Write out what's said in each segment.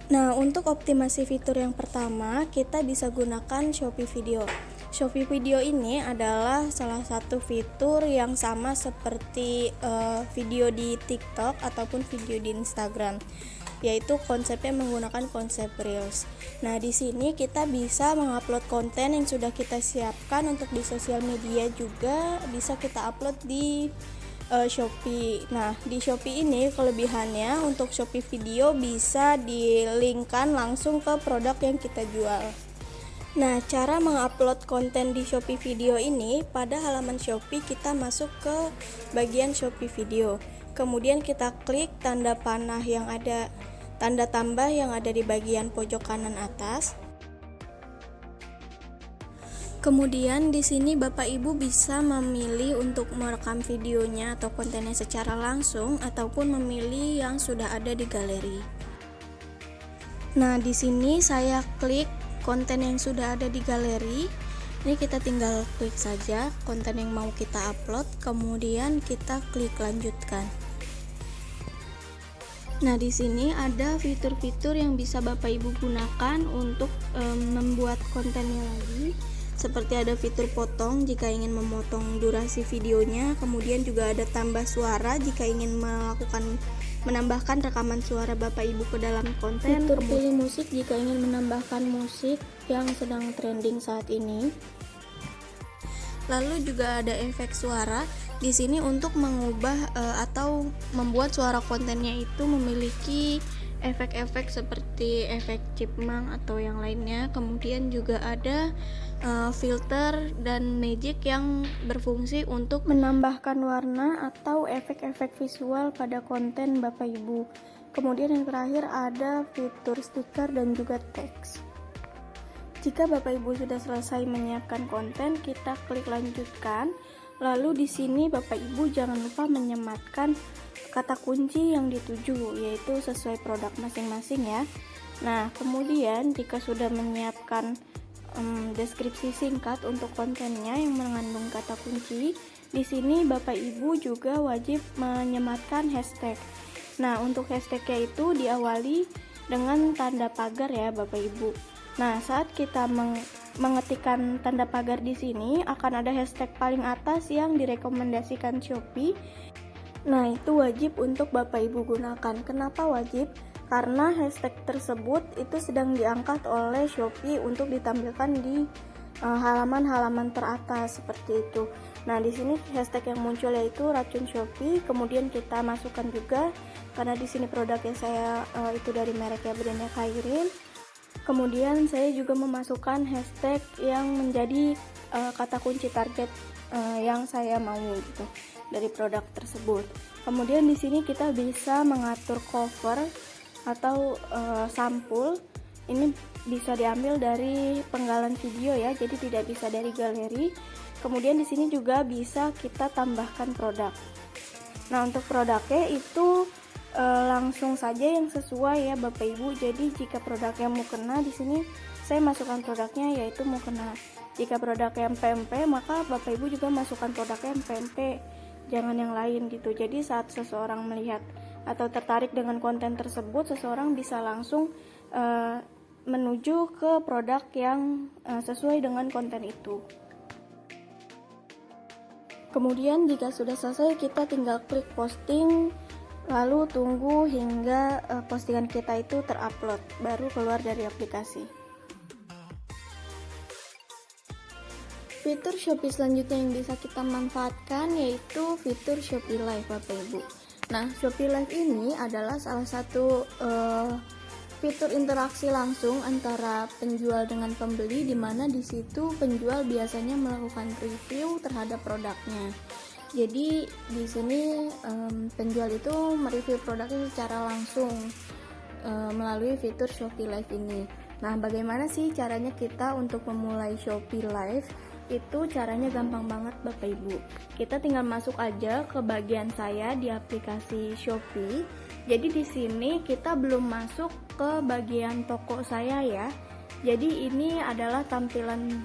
Nah, untuk optimasi fitur yang pertama, kita bisa gunakan Shopee Video. Shopee Video ini adalah salah satu fitur yang sama seperti video di TikTok ataupun video di Instagram, yaitu konsepnya menggunakan konsep Reels. Nah, di sini kita bisa mengupload konten yang sudah kita siapkan untuk di sosial media, juga bisa kita upload di Shopee. Nah, di Shopee ini kelebihannya untuk Shopee Video bisa di-linkkan langsung ke produk yang kita jual. Nah, cara mengupload konten di Shopee Video ini, pada halaman Shopee kita masuk ke bagian Shopee Video. Kemudian kita klik tanda panah yang ada, tanda tambah yang ada di bagian pojok kanan atas. Kemudian di sini Bapak Ibu bisa memilih untuk merekam videonya atau kontennya secara langsung ataupun memilih yang sudah ada di galeri. Nah, di sini saya klik konten yang sudah ada di galeri. Ini kita tinggal klik saja konten yang mau kita upload, kemudian kita klik lanjutkan. Nah, di sini ada fitur-fitur yang bisa Bapak Ibu gunakan untuk membuat kontennya lagi. Seperti ada fitur potong jika ingin memotong durasi videonya, kemudian juga ada tambah suara jika ingin menambahkan rekaman suara Bapak Ibu ke dalam konten. Fitur pilih musik jika ingin menambahkan musik yang sedang trending saat ini. Lalu juga ada efek suara di sini untuk mengubah atau membuat suara kontennya itu memiliki efek-efek seperti efek chipmunk atau yang lainnya. Kemudian juga ada filter dan magic yang berfungsi untuk menambahkan warna atau efek-efek visual pada konten Bapak Ibu. Kemudian yang terakhir ada fitur stiker dan juga teks. Jika Bapak Ibu sudah selesai menyiapkan konten, kita klik lanjutkan. Lalu di sini Bapak Ibu jangan lupa menyematkan kata kunci yang dituju, yaitu sesuai produk masing-masing ya. Nah, kemudian jika sudah menyiapkan deskripsi singkat untuk kontennya yang mengandung kata kunci, di sini Bapak Ibu juga wajib menyematkan hashtag. Nah, untuk hashtagnya itu diawali dengan tanda pagar ya Bapak Ibu. Nah, saat kita mengetikkan tanda pagar di sini akan ada hashtag paling atas yang direkomendasikan Shopee. Nah, itu wajib untuk Bapak Ibu gunakan. Kenapa wajib? Karena hashtag tersebut itu sedang diangkat oleh Shopee untuk ditampilkan di halaman-halaman teratas seperti itu. Nah, di sini hashtag yang muncul yaitu racun Shopee. Kemudian kita masukkan juga, karena di sini produknya saya itu dari mereknya brandnya Kairin. Kemudian saya juga memasukkan hashtag yang menjadi kata kunci target yang saya mau gitu dari produk tersebut. Kemudian di sini kita bisa mengatur cover atau sampul. Ini bisa diambil dari penggalan video ya, jadi tidak bisa dari galeri. Kemudian di sini juga bisa kita tambahkan produk. Nah, untuk produknya itu langsung saja yang sesuai ya Bapak Ibu. Jadi jika produknya mukena, di sini saya masukkan produknya yaitu mukena. Jika produknya PMP, maka Bapak Ibu juga masukkan produknya PMP, jangan yang lain gitu. Jadi saat seseorang melihat atau tertarik dengan konten tersebut, seseorang bisa langsung menuju ke produk yang sesuai dengan konten itu. Kemudian jika sudah selesai, kita tinggal klik posting, lalu tunggu hingga postingan kita itu terupload, baru keluar dari aplikasi. Fitur Shopee selanjutnya yang bisa kita manfaatkan yaitu fitur Shopee Live Bapak Ibu. Nah, Shopee Live ini adalah salah satu fitur interaksi langsung antara penjual dengan pembeli, di mana di situ penjual biasanya melakukan review terhadap produknya. Jadi di sini penjual itu mereview produknya secara langsung melalui fitur Shopee Live ini. Nah, bagaimana sih caranya kita untuk memulai Shopee Live? Itu caranya gampang banget Bapak Ibu. Kita tinggal masuk aja ke bagian saya di aplikasi Shopee. Jadi di sini kita belum masuk ke bagian toko saya ya. Jadi ini adalah tampilan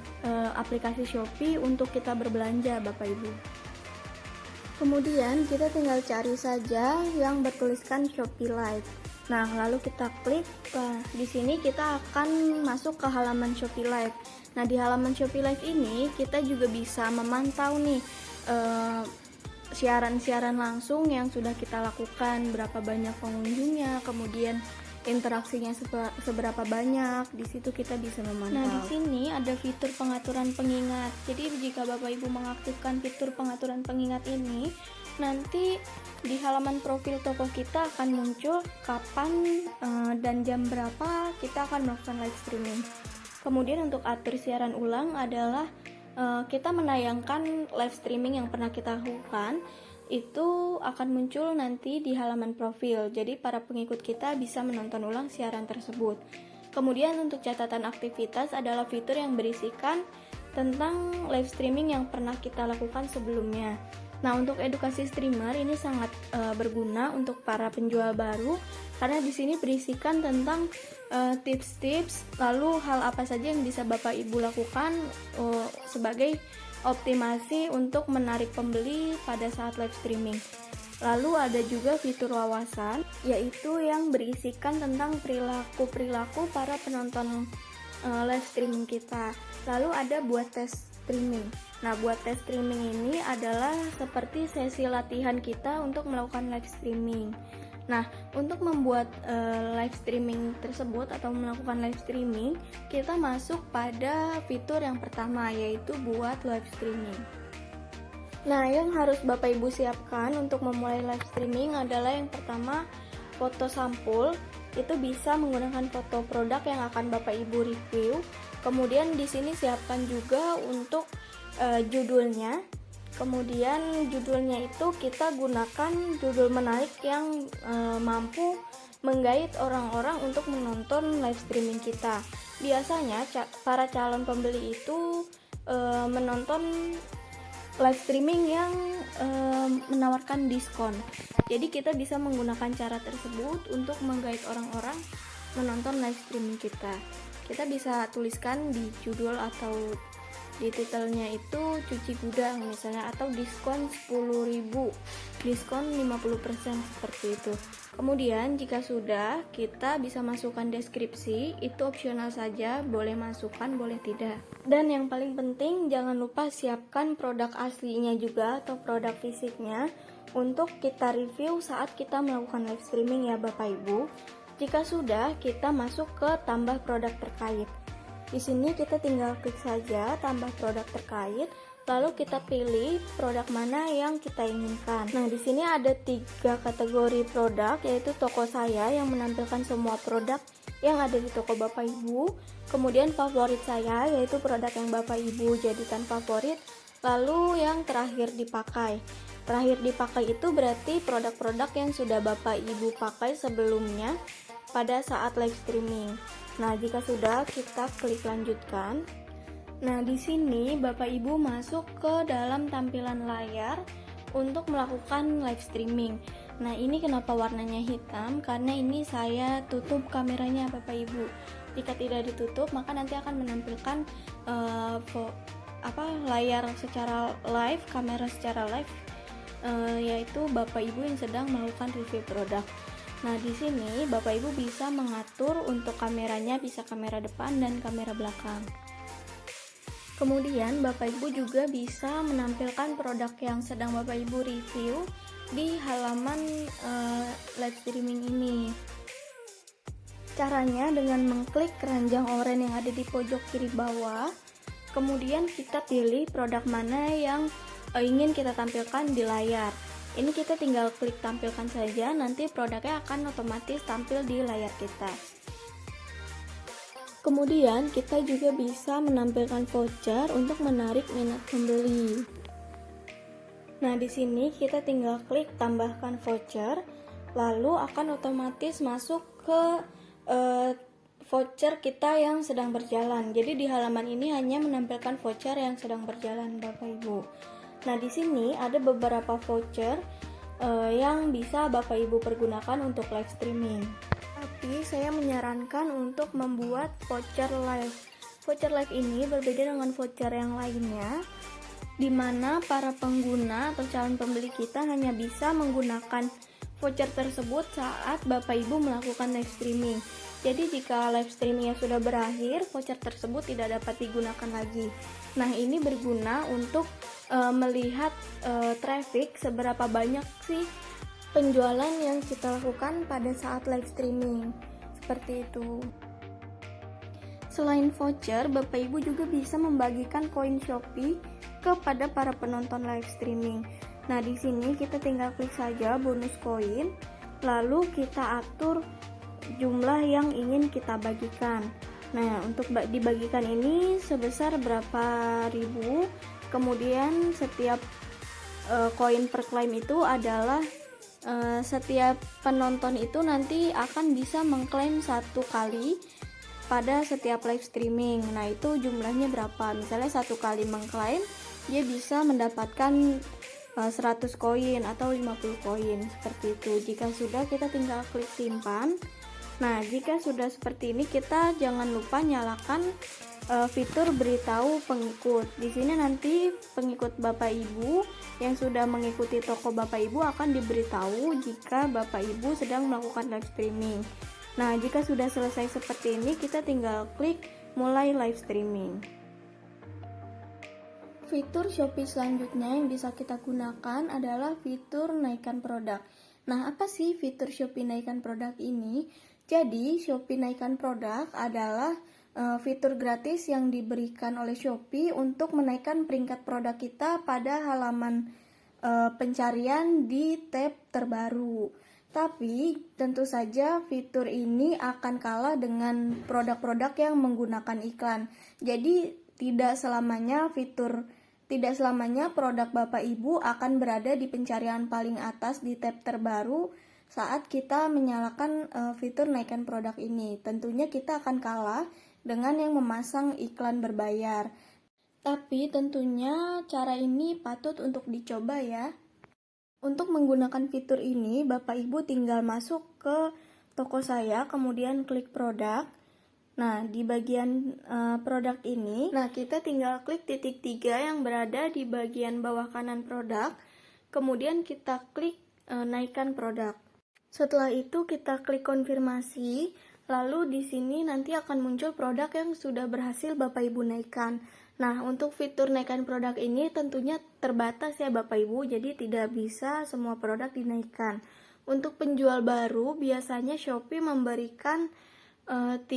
aplikasi Shopee untuk kita berbelanja Bapak Ibu. Kemudian kita tinggal cari saja yang bertuliskan Shopee Live. Nah, lalu kita klik. Nah, di sini kita akan masuk ke halaman Shopee Live. Nah, di halaman Shopee Live ini kita juga bisa memantau nih siaran-siaran langsung yang sudah kita lakukan, berapa banyak pengunjungnya, kemudian interaksinya seberapa banyak. Di situ kita bisa memantau. Nah, di sini ada fitur pengaturan pengingat. Jadi jika Bapak Ibu mengaktifkan fitur pengaturan pengingat ini, nanti di halaman profil toko kita akan muncul kapan dan jam berapa kita akan melakukan live streaming. Kemudian untuk atur siaran ulang adalah kita menayangkan live streaming yang pernah kita lakukan, itu akan muncul nanti di halaman profil. Jadi para pengikut kita bisa menonton ulang siaran tersebut. Kemudian untuk catatan aktivitas adalah fitur yang berisikan tentang live streaming yang pernah kita lakukan sebelumnya. Nah, untuk edukasi streamer ini sangat berguna untuk para penjual baru, karena di sini berisikan tentang tips-tips, lalu hal apa saja yang bisa Bapak Ibu lakukan sebagai optimasi untuk menarik pembeli pada saat live streaming. Lalu ada juga fitur wawasan, yaitu yang berisikan tentang perilaku para penonton live streaming kita. Lalu ada buat tes streaming. Nah, buat tes streaming ini adalah seperti sesi latihan kita untuk melakukan live streaming. Nah, untuk membuat live streaming tersebut atau melakukan live streaming, kita masuk pada fitur yang pertama, yaitu buat live streaming. Nah, yang harus Bapak Ibu siapkan untuk memulai live streaming adalah yang pertama, foto sampul. Itu bisa menggunakan foto produk yang akan Bapak Ibu review. Kemudian di sini siapkan juga untuk judulnya. Kemudian judulnya itu kita gunakan judul menarik yang mampu menggait orang-orang untuk menonton live streaming kita. Biasanya para calon pembeli itu menonton live streaming yang menawarkan diskon. Jadi kita bisa menggunakan cara tersebut untuk menggait orang-orang menonton live streaming kita. Kita bisa tuliskan di judul atau di titelnya itu cuci gudang misalnya, atau diskon 10.000, diskon 50% seperti itu. Kemudian jika sudah, kita bisa masukkan deskripsi, itu opsional saja, boleh masukkan boleh tidak. Dan yang paling penting, jangan lupa siapkan produk aslinya juga atau produk fisiknya untuk kita review saat kita melakukan live streaming ya Bapak Ibu. Jika sudah, kita masuk ke tambah produk terkait. Di sini kita tinggal klik saja tambah produk terkait, lalu kita pilih produk mana yang kita inginkan. Nah, di sini ada 3 kategori produk, yaitu toko saya yang menampilkan semua produk yang ada di toko Bapak Ibu. Kemudian favorit saya, yaitu produk yang Bapak Ibu jadikan favorit. Lalu yang terakhir dipakai. Terakhir dipakai itu berarti produk-produk yang sudah Bapak Ibu pakai sebelumnya pada saat live streaming. Nah, jika sudah, kita klik lanjutkan. Nah, di sini Bapak Ibu masuk ke dalam tampilan layar untuk melakukan live streaming. Nah, ini kenapa warnanya hitam? Karena ini saya tutup kameranya Bapak Ibu. Jika tidak ditutup, maka nanti akan menampilkan layar secara live, kamera secara live, yaitu Bapak Ibu yang sedang melakukan review produk. Nah, di sini Bapak Ibu bisa mengatur untuk kameranya, bisa kamera depan dan kamera belakang. Kemudian Bapak Ibu juga bisa menampilkan produk yang sedang Bapak Ibu review di halaman live streaming ini. Caranya dengan mengklik keranjang oranye yang ada di pojok kiri bawah. Kemudian kita pilih produk mana yang ingin kita tampilkan di layar. Ini kita tinggal klik tampilkan saja, nanti produknya akan otomatis tampil di layar kita. Kemudian kita juga bisa menampilkan voucher untuk menarik minat pembeli. Nah, di sini kita tinggal klik tambahkan voucher, lalu akan otomatis masuk ke voucher kita yang sedang berjalan. Jadi di halaman ini hanya menampilkan voucher yang sedang berjalan Bapak Ibu. Nah, di sini ada beberapa voucher yang bisa Bapak Ibu pergunakan untuk live streaming. Tapi saya menyarankan untuk membuat voucher live. Voucher live ini berbeda dengan voucher yang lainnya, di mana para pengguna atau calon pembeli kita hanya bisa menggunakan voucher tersebut saat Bapak Ibu melakukan live streaming. Jadi jika live streamingnya sudah berakhir, voucher tersebut tidak dapat digunakan lagi. Nah, ini berguna untuk melihat traffic, seberapa banyak sih penjualan yang kita lakukan pada saat live streaming. Seperti itu. Selain voucher, Bapak Ibu juga bisa membagikan koin Shopee kepada para penonton live streaming. Nah, di sini kita tinggal klik saja bonus koin, lalu kita atur jumlah yang ingin kita bagikan. Nah, untuk dibagikan ini sebesar berapa ribu, kemudian setiap koin per klaim itu adalah setiap penonton itu nanti akan bisa mengklaim 1 kali pada setiap live streaming. Nah, itu jumlahnya berapa? Misalnya 1 kali mengklaim, dia bisa mendapatkan 100 koin atau 50 koin, seperti itu. Jika sudah, kita tinggal klik simpan. Nah, jika sudah seperti ini, kita jangan lupa nyalakan fitur beritahu pengikut. Di sini nanti pengikut Bapak Ibu yang sudah mengikuti toko Bapak Ibu akan diberitahu jika Bapak Ibu sedang melakukan live streaming. Nah, jika sudah selesai seperti ini, kita tinggal klik mulai live streaming. Fitur Shopee selanjutnya yang bisa kita gunakan adalah fitur naikkan produk. Nah, apa sih fitur Shopee naikkan produk ini? Jadi, Shopee naikkan produk adalah fitur gratis yang diberikan oleh Shopee untuk menaikkan peringkat produk kita pada halaman pencarian di tab terbaru. Tapi, tentu saja fitur ini akan kalah dengan produk-produk yang menggunakan iklan. Jadi, tidak selamanya produk Bapak Ibu akan berada di pencarian paling atas di tab terbaru saat kita menyalakan fitur naikkan produk ini. Tentunya kita akan kalah dengan yang memasang iklan berbayar. Tapi tentunya cara ini patut untuk dicoba ya. Untuk menggunakan fitur ini, Bapak Ibu tinggal masuk ke toko saya, kemudian klik produk. Nah, di bagian produk ini, kita tinggal klik titik 3 yang berada di bagian bawah kanan produk, kemudian kita klik naikkan produk. Setelah itu kita klik konfirmasi, lalu di sini nanti akan muncul produk yang sudah berhasil Bapak Ibu naikkan. Nah, untuk fitur naikkan produk ini tentunya terbatas ya Bapak Ibu, jadi tidak bisa semua produk dinaikkan. Untuk penjual baru, biasanya Shopee memberikan 3-4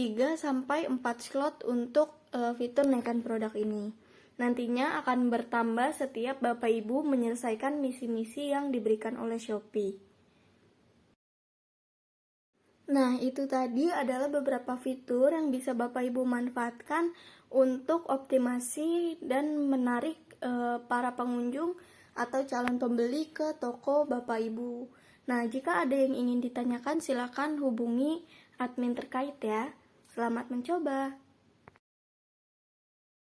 slot untuk fitur naikkan produk ini. Nantinya akan bertambah setiap Bapak Ibu menyelesaikan misi-misi yang diberikan oleh Shopee. Nah, itu tadi adalah beberapa fitur yang bisa Bapak Ibu manfaatkan untuk optimasi dan menarik para pengunjung atau calon pembeli ke toko Bapak Ibu. Nah, jika ada yang ingin ditanyakan, silakan hubungi admin terkait ya. Selamat mencoba.